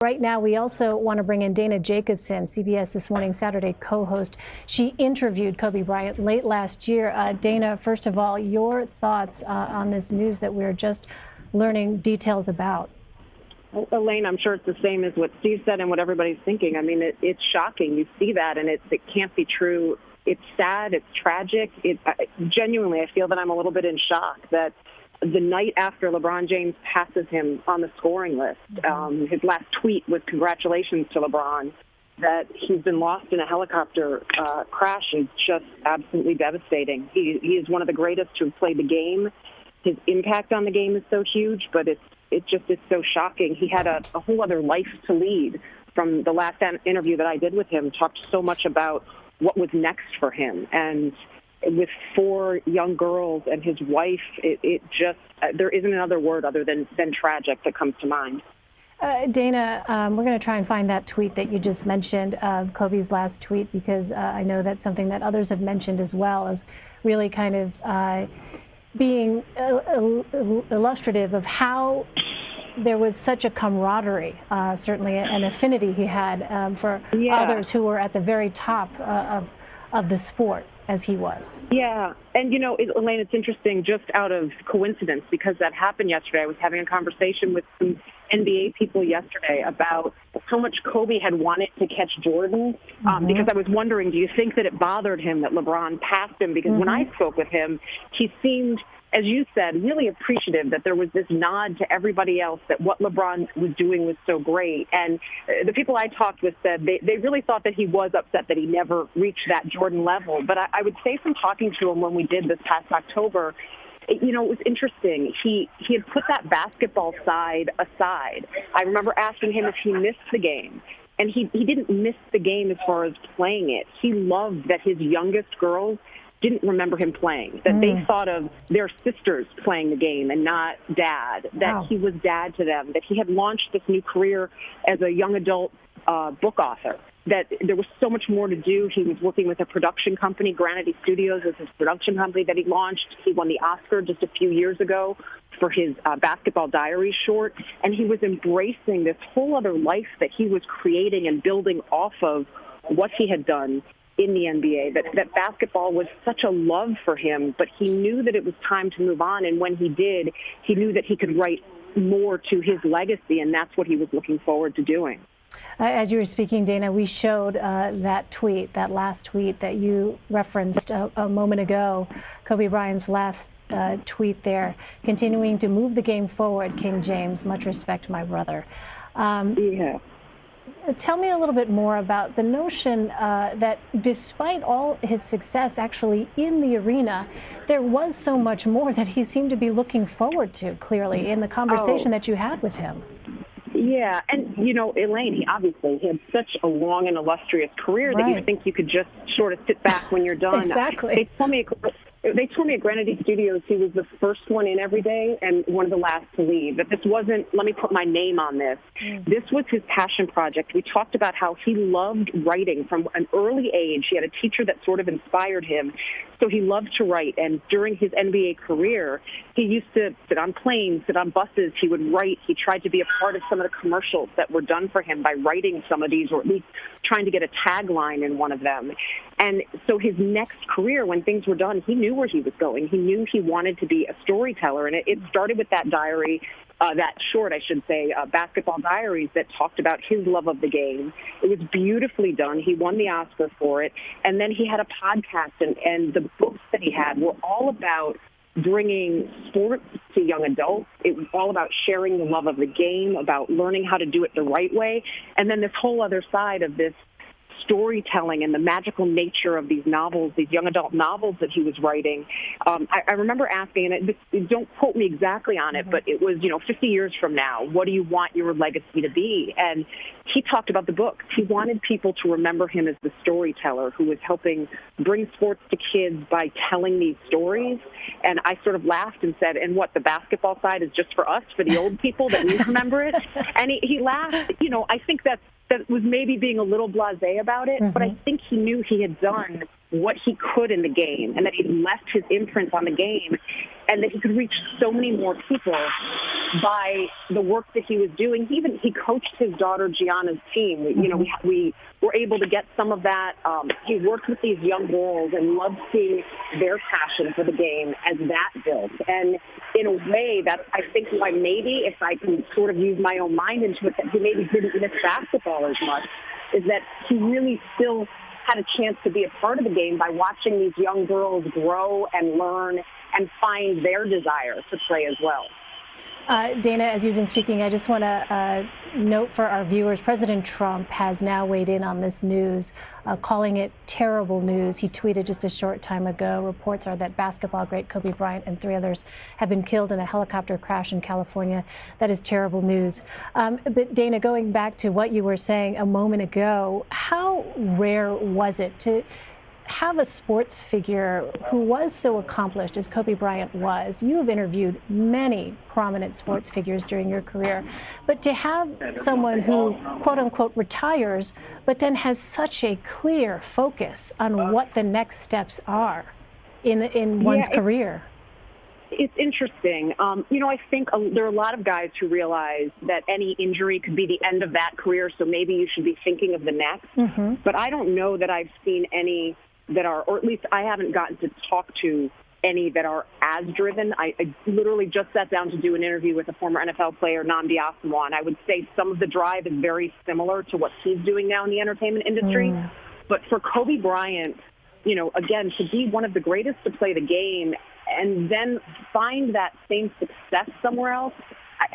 Right now, we also want to bring in Dana Jacobson, CBS This Morning Saturday co-host. She interviewed Kobe Bryant late last year. Dana, first of all, your thoughts on this news that we're just learning details about. Well, Elaine, I'm sure it's the same as what Steve said and what everybody's thinking. I mean, it's shocking. You see that, and it can't be true. It's sad. It's tragic. Genuinely, I feel that I'm a little bit in shock that the night after LeBron James passes him on the scoring list, his last tweet was congratulations to LeBron. That he's been lost in a helicopter crash is just absolutely devastating. He is one of the greatest to have played the game. His impact on the game is so huge, but it's so shocking. He had a whole other life to lead. From the last interview that I did with him, talked so much about what was next for him. And with 4 young girls and his wife, it just, there isn't another word other than tragic that comes to mind. Dana, we're going to try and find that tweet that you just mentioned, Kobe's last tweet, because I know that's something that others have mentioned as well, as really kind of being illustrative of how there was such a camaraderie, certainly an affinity he had for others who were at the very top of the sport, as he was. Yeah. And, you know, Elaine, it's interesting, just out of coincidence, because that happened yesterday. I was having a conversation with some NBA people yesterday about how much Kobe had wanted to catch Jordan, because I was wondering, do you think that it bothered him that LeBron passed him? Because when I spoke with him, he seemed, as you said, really appreciative that there was this nod to everybody else, that what LeBron was doing was so great. And the people I talked with said they really thought that he was upset that he never reached that Jordan level. But I would say from talking to him when we did this past October, you know, it was interesting. He had put that basketball side aside. I remember asking him if he missed the game. And he didn't miss the game as far as playing it. He loved that his youngest girls didn't remember him playing, that they thought of their sisters playing the game and not dad, that he was dad to them, that he had launched this new career as a young adult book author, that there was so much more to do. He was working with a production company, Granity Studios is his production company that he launched. He won the Oscar just a few years ago for his Basketball Diaries short, and he was embracing this whole other life that he was creating and building off of what he had done in the NBA, that basketball was such a love for him, but he knew that it was time to move on. And when he did, he knew that he could write more to his legacy, and that's what he was looking forward to doing. As you were speaking, Dana, we showed that tweet, that last tweet that you referenced a moment ago, Kobe Bryant's last tweet there, continuing to move the game forward, King James, much respect, my brother. Tell me a little bit more about the notion that despite all his success actually in the arena, there was so much more that he seemed to be looking forward to, clearly, in the conversation that you had with him. Yeah, and, you know, Elaine, he obviously had such a long and illustrious career that you think you could just sort of sit back when you're done. Exactly. They told me at Granity Studios he was the first one in every day and one of the last to leave. That this wasn't, let me put my name on this. This was his passion project. We talked about how he loved writing from an early age. He had a teacher that sort of inspired him. So he loved to write. And during his NBA career, he used to sit on planes, sit on buses. He would write. He tried to be a part of some of the commercials that were done for him by writing some of these, or at least trying to get a tagline in one of them. And so his next career, when things were done, he knew where he was going. He knew he wanted to be a storyteller. And it started with that diary, that short, I should say, Basketball Diaries, that talked about his love of the game. It was beautifully done. He won the Oscar for it. And then he had a podcast, and the books that he had were all about bringing sports to young adults. It was all about sharing the love of the game, about learning how to do it the right way. And then this whole other side of this storytelling and the magical nature of these novels, these young adult novels that he was writing. I remember asking, and don't quote me exactly on it, but it was, 50 years from now, what do you want your legacy to be? And he talked about the books. He wanted people to remember him as the storyteller who was helping bring sports to kids by telling these stories. And I sort of laughed and said, and what, the basketball side is just for us, for the old people that we remember it? And he laughed. I think that was maybe being a little blasé about it, but I think he knew he had done what he could in the game, and that he left his imprint on the game, and that he could reach so many more people by the work that he was doing. He coached his daughter Gianna's team. We were able to get some of that. He worked with these young girls and loved seeing their passion for the game as that built. And in a way, that's, I think, why maybe, if I can sort of use my own mind into it, that he maybe didn't miss basketball as much, is that he really still had a chance to be a part of the game by watching these young girls grow and learn and find their desire to play as well. Dana, as you've been speaking, I just want to note for our viewers, President Trump has now weighed in on this news, calling it terrible news. He tweeted just a short time ago, reports are that basketball great Kobe Bryant and 3 others have been killed in a helicopter crash in California. That is terrible news. But Dana, going back to what you were saying a moment ago, how rare was it to have a sports figure who was so accomplished as Kobe Bryant was? You have interviewed many prominent sports figures during your career, but to have someone who, quote unquote, retires, but then has such a clear focus on what the next steps are in one's career. It's interesting. I think there are a lot of guys who realize that any injury could be the end of that career, so maybe you should be thinking of the next. But I don't know that I've seen any that are, or at least I haven't gotten to talk to any that are as driven. I literally just sat down to do an interview with a former NFL player, Nnamdi Asomugha, and I would say some of the drive is very similar to what he's doing now in the entertainment industry. But for Kobe Bryant, again, to be one of the greatest to play the game and then find that same success somewhere else,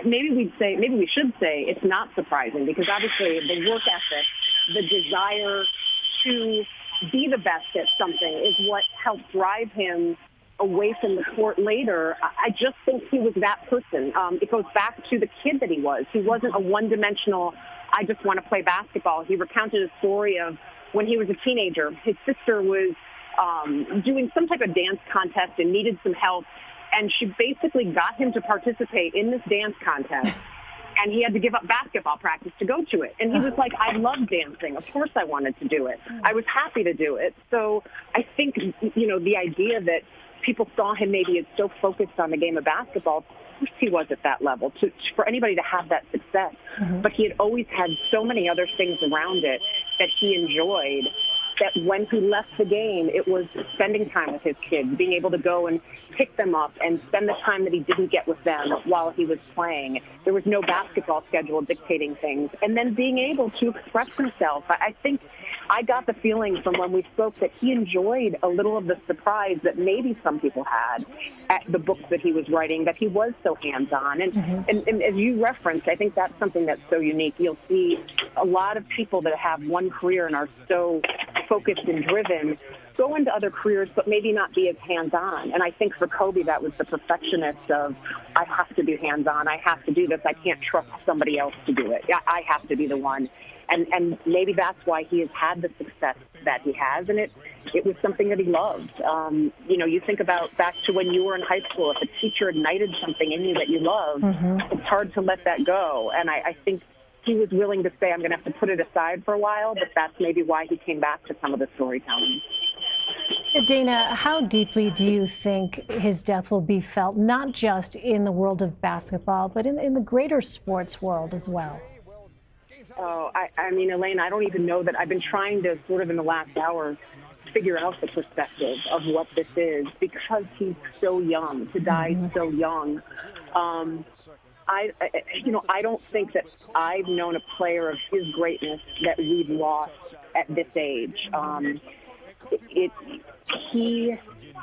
maybe we should say it's not surprising, because obviously the work ethic, the desire to be the best at something is what helped drive him away from the court later. I just think he was that person. It goes back to the kid that he was. He wasn't a one-dimensional, I just want to play basketball. He recounted a story of when he was a teenager. His sister was doing some type of dance contest and needed some help, and she basically got him to participate in this dance contest. And he had to give up basketball practice to go to it. And he was like, I love dancing. Of course I wanted to do it. I was happy to do it. So I think, the idea that people saw him maybe as so focused on the game of basketball, of course he was at that level, for anybody to have that success. But he had always had so many other things around it that he enjoyed, that when he left the game, it was spending time with his kids, being able to go and pick them up and spend the time that he didn't get with them while he was playing. There was no basketball schedule dictating things. And then being able to express himself. I think I got the feeling from when we spoke that he enjoyed a little of the surprise that maybe some people had at the books that he was writing, that he was so hands-on. And as you referenced, I think that's something that's so unique. You'll see a lot of people that have one career and are so focused and driven go into other careers, but maybe not be as hands-on. And I think for Kobe, that was the perfectionist of, I have to be hands-on, I have to do this, I can't trust somebody else to do it. I have to be the one. And maybe that's why he has had the success that he has, and it was something that he loved. You think about back to when you were in high school, if a teacher ignited something in you that you loved, it's hard to let that go. And I think he was willing to say, I'm going to have to put it aside for a while, but that's maybe why he came back to some of the storytelling. Dana, how deeply do you think his death will be felt, not just in the world of basketball, but in the greater sports world as well? Oh, I mean, Elaine, I don't even know that. I've been trying to sort of in the last hour figure out the perspective of what this is, because he's so young, to die so young. I don't think that I've known a player of his greatness that we've lost at this age. He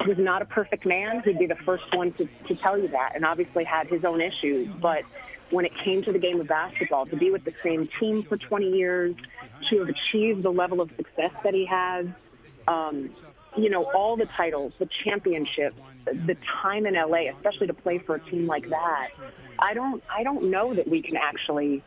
was not a perfect man. He'd be the first one to tell you that, and obviously had his own issues. But when it came to the game of basketball, to be with the same team for 20 years, to have achieved the level of success that he has, all the titles, the championships, the time in LA, especially to play for a team like that, I don't know that we can actually.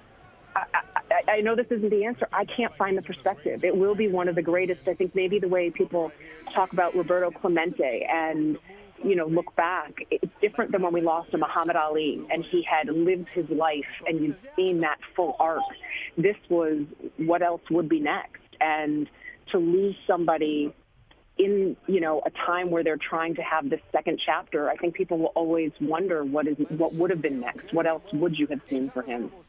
I know this isn't the answer. I can't find the perspective. It will be one of the greatest. I think maybe the way people talk about Roberto Clemente and, look back, it's different than when we lost to Muhammad Ali and he had lived his life and you've seen that full arc. This was what else would be next. And to lose somebody in, a time where they're trying to have this second chapter, I think people will always wonder what would have been next. What else would you have seen for him?